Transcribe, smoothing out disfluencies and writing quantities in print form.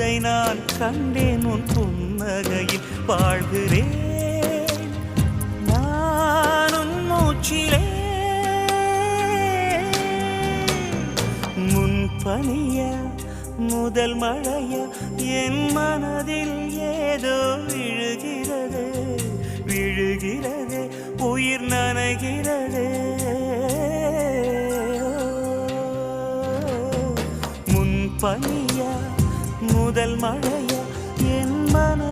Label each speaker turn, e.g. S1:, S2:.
S1: பொழுதை நான் கண்டேன் உன் புன்னகையில் வாழ்கிறேன் நான் உன் மூச்சிலே முன் பனிய முதல் மழைய என் மனதில் ஏதோ விழுகிறது விழுகிறது உயிர் நனைகிறது முன் பனிய முதல் மழைய